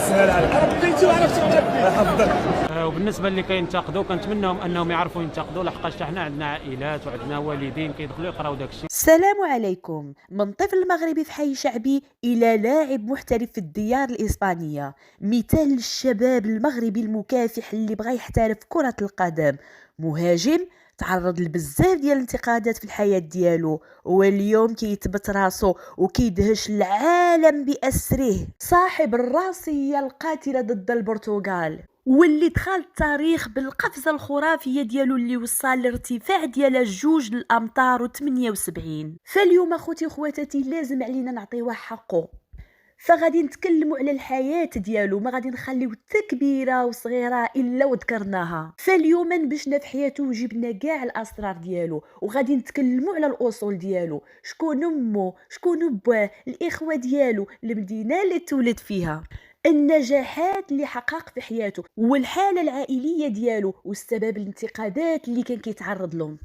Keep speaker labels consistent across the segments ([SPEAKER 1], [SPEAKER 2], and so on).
[SPEAKER 1] يسهل عليك، انا بديتي وعرفت حفظك.
[SPEAKER 2] وبالنسبه اللي كينتقدوا كنتمناهم انهم يعرفوا ينتقدوا، لحقاش حنا عندنا عائلات وعندنا والدين كيدخلوا يقراو داكشي.
[SPEAKER 3] السلام عليكم. من طفل مغربي في حي شعبي إلى لاعب محترف في الديار الإسبانية، مثال للشباب المغربي المكافح اللي بغى يحترف كرة القدم. مهاجم تعرض لبزاف ديال الانتقادات في الحياة ديالو، واليوم كيثبت راسو وكيدهش العالم بأسره. صاحب الراسية القاتلة ضد البرتغال، واللي دخل التاريخ بالقفزة الخرافية ديالو اللي وصل لارتفاع ديالها 2 الأمتار و78. فاليوم اخوتي وخواتاتي لازم علينا نعطيوه حقه، فغادي نتكلموا على الحياة ديالو، ما غادي نخليو حتى كبيرة وصغيرة إلا وذكرناها. فاليوم نبشنا في حياته وجبنا كاع الأسرار ديالو، وغادي نتكلموا على الأصول ديالو، شكون أمه، شكون باه، الإخوة ديالو، المدينة اللي تولد فيها، النجاحات اللي حقق في حياته، والحالة العائلية ديالو، والسبب الانتقادات اللي كان كيتعرض لهم.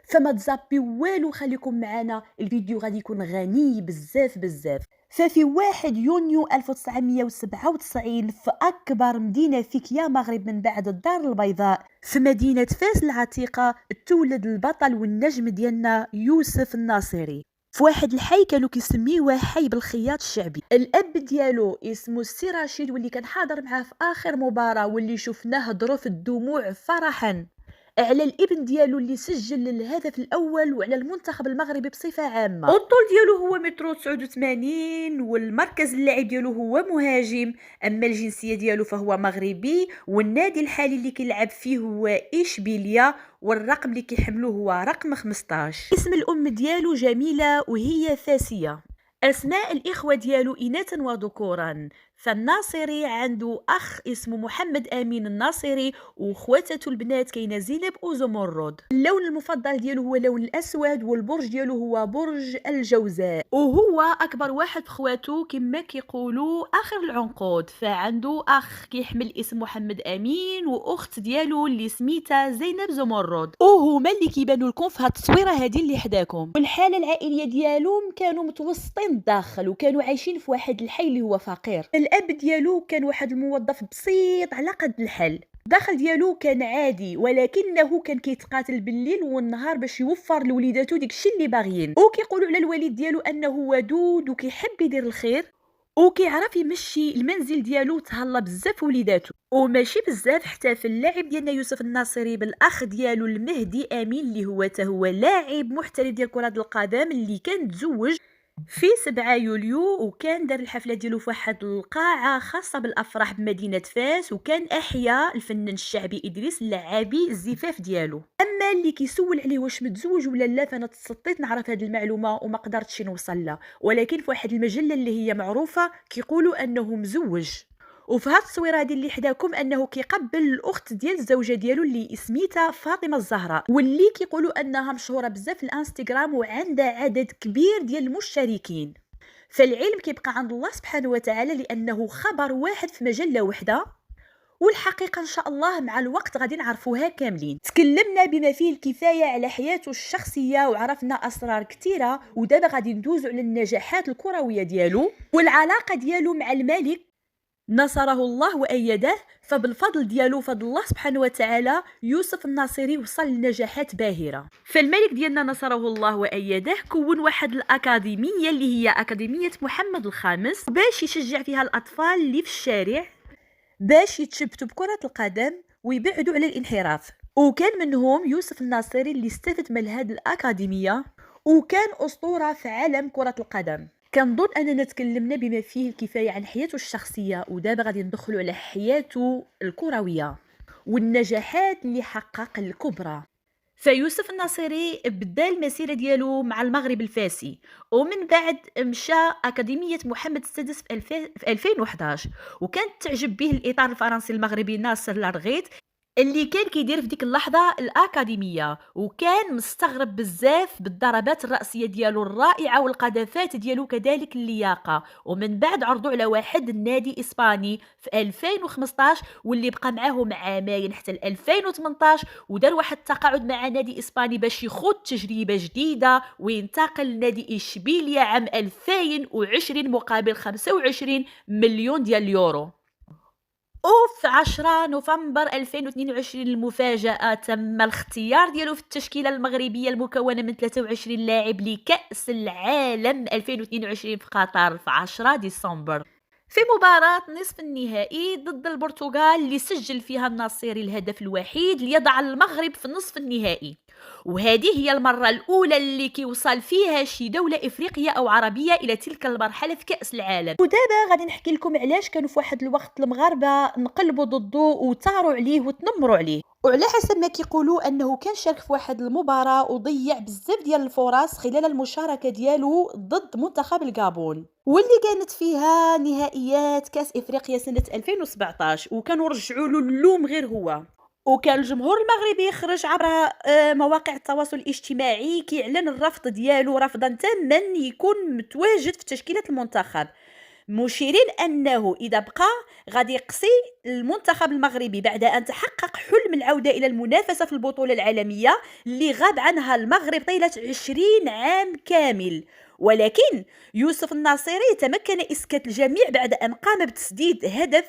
[SPEAKER 3] فما تزابي والو، خليكم معنا، الفيديو غادي يكون غني بزاف بزاف. ففي 1 يونيو 1997 في أكبر مدينة في كيا مغرب من بعد الدار البيضاء، في مدينة فاس العتيقة، تولد البطل والنجم ديالنا يوسف الناصري. في واحد الحي كانوا كيسميوه حي بالخياط الشعبي. الاب ديالو اسمه السي رشيد، واللي كان حاضر معاه في اخر مباراه، واللي شفناه ظروف الدموع فرحا على الابن ديالو اللي سجل الهدف الاول، وعلى المنتخب المغربي بصفه عامه. الطول ديالو هو متر 89، والمركز اللاعب ديالو هو مهاجم. اما الجنسيه ديالو فهو مغربي، والنادي الحالي اللي كيلعب فيه هو إشبيلية، والرقم اللي كيحملوه هو رقم 15. اسم الام ديالو جميله وهي فاسيه. اسماء الاخوه ديالو اناثا وذكورا. فالناصري عنده اخ اسمه محمد امين الناصري، وخواتته البنات كاينه زينب وزمرد. اللون المفضل ديالو هو اللون الاسود، والبرج ديالو هو برج الجوزاء، وهو اكبر واحد في خواتو كما كيقولوا اخر العنقود. فعنده اخ كيحمل اسم محمد امين، واخت ديالو اللي سميتها زينب زمرد، وهما اللي كيبانوا لكم في هاد التصويره هذه اللي حداكم. والحاله العائليه ديالهم كانوا متوسطين الدخل، وكانوا عايشين في واحد الحي اللي هو فقير. الاب ديالو كان واحد الموظف بسيط على قد الحل. الدخل ديالو كان عادي، ولكنه كان كيتقاتل بالليل والنهار باش يوفر لوليداتو داكشي اللي باغيين. وكيقولوا على الوالد ديالو انه ودود وكيحب يدير الخير، وكيعرف يمشي المنزل ديالو، تهلا بزاف وليداتو وماشي بزاف حتى في اللاعب ديالنا يوسف الناصري بالاخ ديالو المهدي امين، اللي هو حتى هو لاعب محترف ديال كره القدم، اللي كان تزوج في 7 يوليو، وكان دار الحفله ديالو في واحد القاعه خاصه بالافراح بمدينه فاس، وكان احيا الفنان الشعبي ادريس اللعابي الزفاف ديالو. اما اللي كيسول عليه واش متزوج ولا لا، فانا تصديت نعرف هذه المعلومه وما قدرتش نوصل لها، ولكن في واحد المجله اللي هي معروفه كيقولوا انه مزوج. وفي هاد التصويره هذه اللي حداكم انه كيقبل الاخت ديال الزوجه ديالو اللي سميتها فاطمه الزهراء، واللي كيقولوا انها مشهوره بزاف في الانستغرام وعندها عدد كبير ديال المشتركين. فالعلم كيبقى عند الله سبحانه وتعالى، لانه خبر واحد في مجله وحده، والحقيقه ان شاء الله مع الوقت غادي نعرفوها كاملين. تكلمنا بما فيه الكفايه على حياته الشخصيه، وعرفنا اسرار كثيره، ودابا غادي ندوزو على النجاحات الكرويه ديالو والعلاقه ديالو مع الملك نصره الله وأيده. فبالفضل ديالو، فضل الله سبحانه وتعالى، يوسف الناصري وصل لنجاحات باهرة. فالملك ديالنا نصره الله وأيده كون واحد الأكاديمية اللي هي أكاديمية محمد الخامس، باش يشجع فيها الأطفال اللي في الشارع باش يتشبتوا بكرة القدم ويبعدوا على الانحراف. وكان منهم يوسف الناصري اللي استفد من هذه الأكاديمية، وكان أسطورة في عالم كرة القدم. كنظن اننا تكلمنا بما فيه الكفايه عن حياته الشخصيه، ودابا غادي ندخلوا على حياته الكرويه والنجاحات اللي حقق الكبرى. فيوسف الناصري بدا المسيره ديالو مع المغرب الفاسي، ومن بعد مشى اكاديميه محمد السادس في 2011، وكانت تعجب به الاطار الفرنسي المغربي ناصر لارغيت اللي كان كيدير في ديك اللحظه الاكاديميه، وكان مستغرب بزاف بالضربات الراسيه ديالو الرائعه والقذافات ديالو كذلك اللياقه. ومن بعد عرضوا على واحد النادي اسباني في 2015، واللي بقى معاهم عامين حتى 2018، ودار واحد التقاعد مع نادي اسباني باش يخوض تجربه جديده، وينتقل لنادي اشبيليا عام 2020 مقابل 25 مليون ديال اليورو. وفي 10 نوفمبر 2022 المفاجأة، تم الاختيار ديالو في التشكيلة المغربية المكونة من 23 لاعب لكأس العالم 2022 في قطر في 10 ديسمبر، في مباراة نصف النهائي ضد البرتغال اللي سجل فيها الناصيري الهدف الوحيد ليضع المغرب في نصف النهائي. وهذه هي المرة الأولى اللي كيوصل فيها شي دولة إفريقية أو عربية إلى تلك المرحلة في كأس العالم. ودابا غادي نحكي لكم علاش كانوا في واحد الوقت المغاربة نقلبوا ضده وتاروا عليه وتنمروا عليه، وعلى حسب ما كيقولوا انه كان شارك في واحد المباراة وضيع بزاف ديال الفرص خلال المشاركة ديالو ضد منتخب الغابون، واللي كانت فيها نهائيات كاس افريقيا سنة 2017، وكانوا رجعوا له اللوم غير هو. وكان الجمهور المغربي خرج عبر مواقع التواصل الاجتماعي كيعلن الرفض ديالو رفضا تاما يكون متواجد في تشكيلة المنتخب، مشيرين أنه إذا بقى غادي يقصي المنتخب المغربي بعد أن تحقق حلم العودة إلى المنافسة في البطولة العالمية اللي غاب عنها المغرب طيلة 20 عام كامل. ولكن يوسف الناصيري تمكن إسكات الجميع بعد أن قام بتسديد هدف،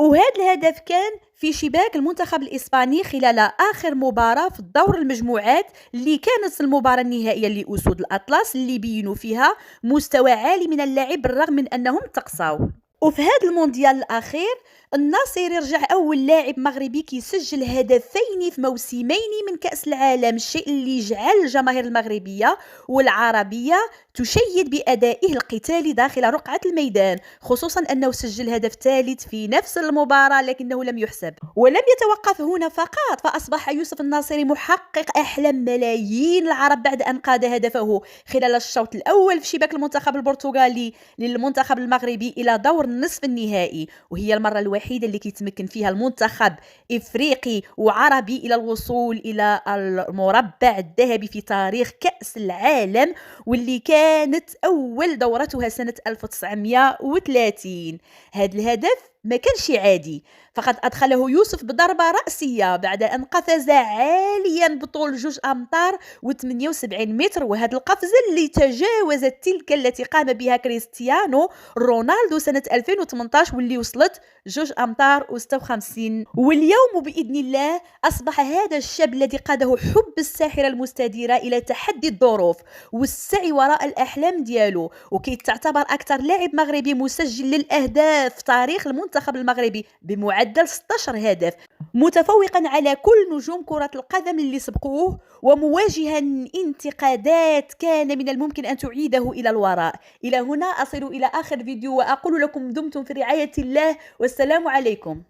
[SPEAKER 3] وهذا الهدف كان في شباك المنتخب الإسباني خلال آخر مباراة في الدور المجموعات اللي كانت المباراة النهائية لأسود الأطلس اللي بينوا فيها مستوى عالي من اللعب بالرغم من أنهم تقصاو. وفي هذا المونديال الأخير الناصيري رجع أول لاعب مغربي كيسجل هدفين في موسمين من كأس العالم، الشيء اللي جعل الجماهير المغربية والعربية تشيد بأدائه القتالي داخل رقعة الميدان، خصوصا أنه سجل هدف ثالث في نفس المباراة لكنه لم يحسب. ولم يتوقف هنا فقط، فأصبح يوسف الناصيري محقق أحلام ملايين العرب بعد أن قاد هدفه خلال الشوط الأول في شباك المنتخب البرتغالي للمنتخب المغربي إلى دور النصف النهائي، وهي المرة الوحيدة اللي كيتمكن فيها المنتخب إفريقي وعربي إلى الوصول إلى المربع الذهبي في تاريخ كأس العالم، واللي كانت أول دورتها سنة 1930. هذا الهدف ما كانش عادي، فقد أدخله يوسف بضربة رأسية بعد أن قفز عاليا بطول 2 أمتار و78 متر، وهذا القفزة اللي تجاوزت تلك التي قام بها كريستيانو رونالدو سنة 2018 واللي وصلت 2 أمتار و56. واليوم بإذن الله أصبح هذا الشاب الذي قاده حب الساحرة المستديرة إلى تحدي الظروف والسعي وراء الأحلام ديالو، وكي تعتبر أكثر لاعب مغربي مسجل للأهداف في تاريخ المنتخب المغربي بمعدل 16 هدف، متفوقا على كل نجوم كرة القدم اللي سبقوه، ومواجها انتقادات كان من الممكن أن تعيده إلى الوراء. إلى هنا أصل إلى آخر فيديو وأقول لكم دمتم في رعاية الله والسلام عليكم.